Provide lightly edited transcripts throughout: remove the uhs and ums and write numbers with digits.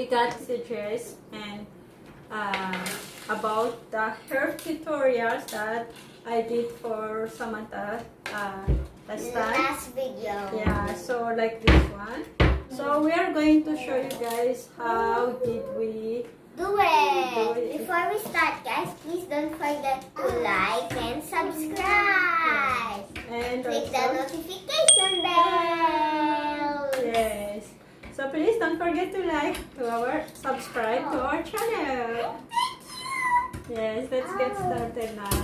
we got messages and about the hair tutorials that I did for Samantha last time. Last video. Yeah, so like this one. So we are going to show you guys how did we do it. Before we start, guys, please don't forget to like and subscribe. And click also, the notification bell. Yes. So please don't forget to subscribe to our channel. Yes, let's get started now.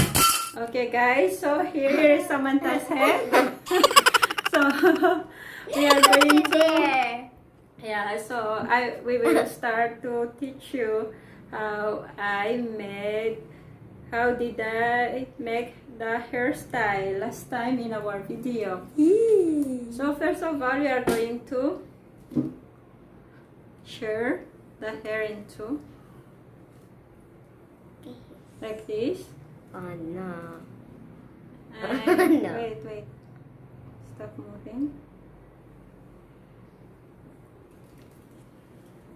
Okay guys, so here is Samantha's hair. So we are going to we will start to teach you how did I make the hairstyle last time in our video. So first of all, we are going to share the hair into like this. Oh no. And No. wait. Stop moving.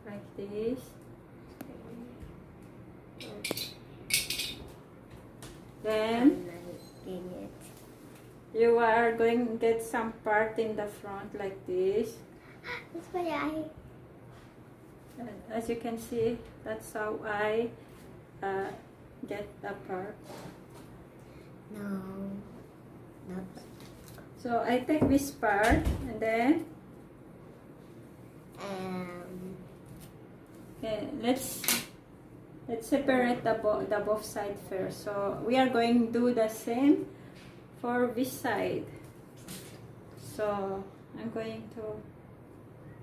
Like this. Then you are going to get some part in the front like this. That's my eye. As you can see, that's how I get the part. No. Not. So I take this part and then okay, let's separate the both side first. So we are going to do the same for this side. So I'm going to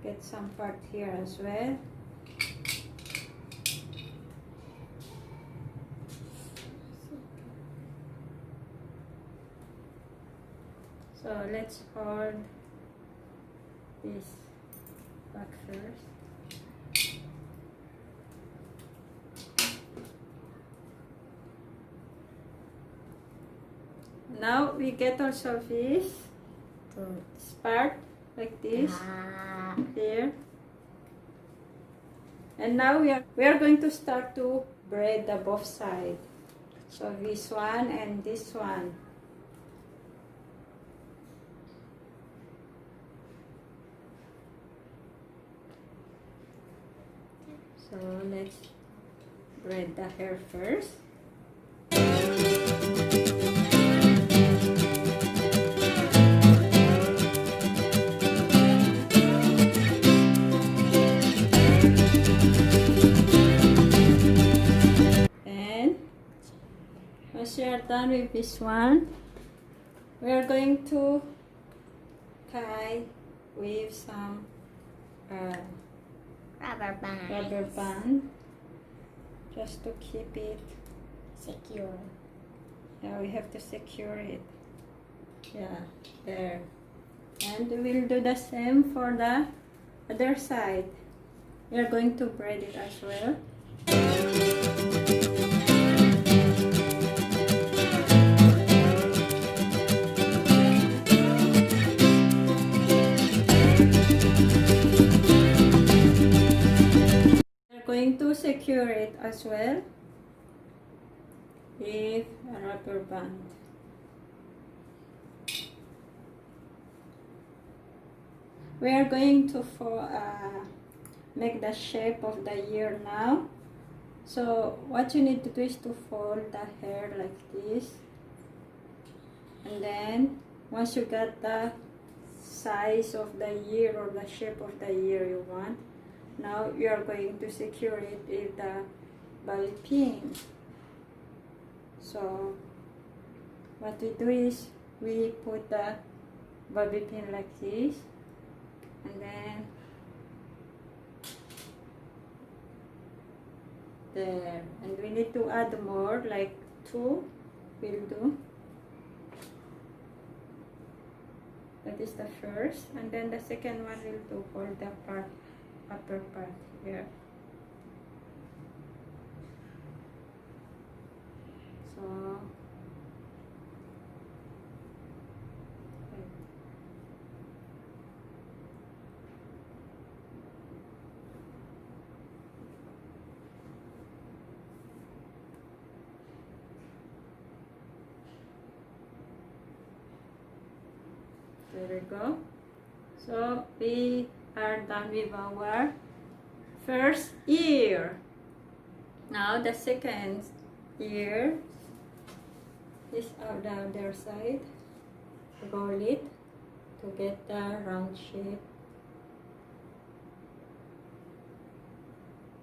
get some part here as well. So let's hold this back first. Now we get also this part like this here. And now we are going to start to braid the both sides. So this one and this one. So let's braid the hair first. And once you are done with this one, we are going to tie with some rubber band just to keep it secure. Yeah, we have to secure it. Yeah, there. And we'll do the same for the other side. We are going to braid it as well. Going to secure it as well with a rubber band. We are going to make the shape of the ear now. So what you need to do is to fold the hair like this, and then once you got the size of the ear or the shape of the ear you want, now you are going to secure it with the bobby pin. So what we do is we put the bobby pin like this, and then there, and we need to add more, like 2 will do. That is the first, and then the second one will do for the upper part here. So There we go. So we are done with our first ear. Now the second ear is on the other side. Roll it to get the round shape.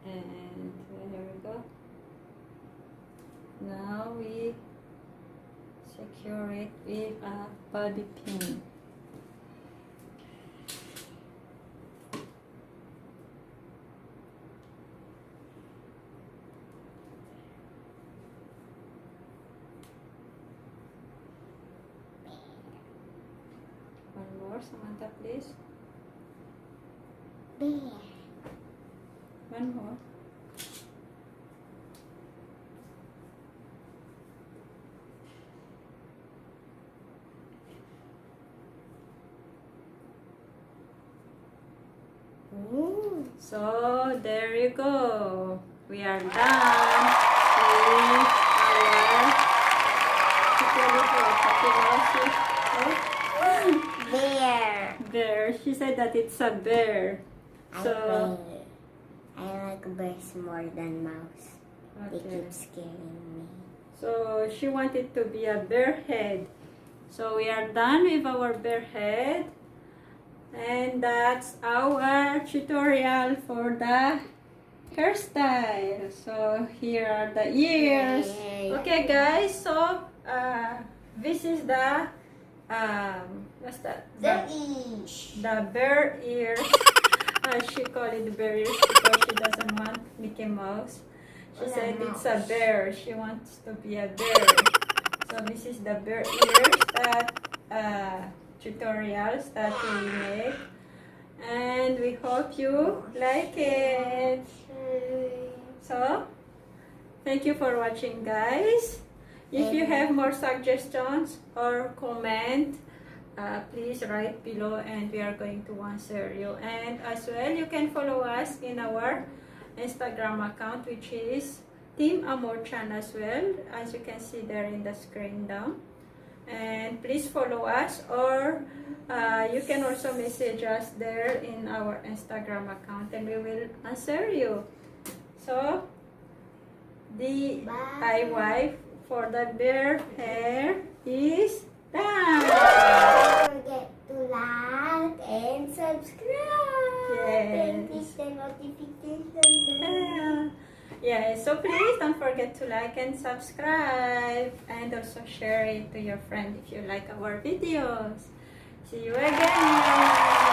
And there we go. Now we secure it with a bobby pin. One more, Samantha, please. Bear. One more. Ooh. So there you go. We are done with our Bear. bear. She said that it's a bear. So I like bears more than mouse. They okay. keep scaring me. So she wanted to be a bear head. So we are done with our bear head. And that's our tutorial for the hairstyle. So here are the ears. Yay. Okay guys, so this is the what's that? The bear ears. She called it bear ears because she doesn't want Mickey Mouse. She said it's a bear. She wants to be a bear. So this is the bear ears that tutorials that we make, and we hope you like it. So thank you for watching, guys. If you have more suggestions or comment, please write below and we are going to answer you. And as well, you can follow us in our Instagram account, which is Team Amorchan as well, as you can see there in the screen down. And please follow us, or you can also message us there in our Instagram account and we will answer you. So the DIY for the bear hair is done. Don't forget to like and subscribe. Yes. And click the notification bell. Yeah, so please don't forget to like and subscribe, and also share it to your friend if you like our videos. See you again.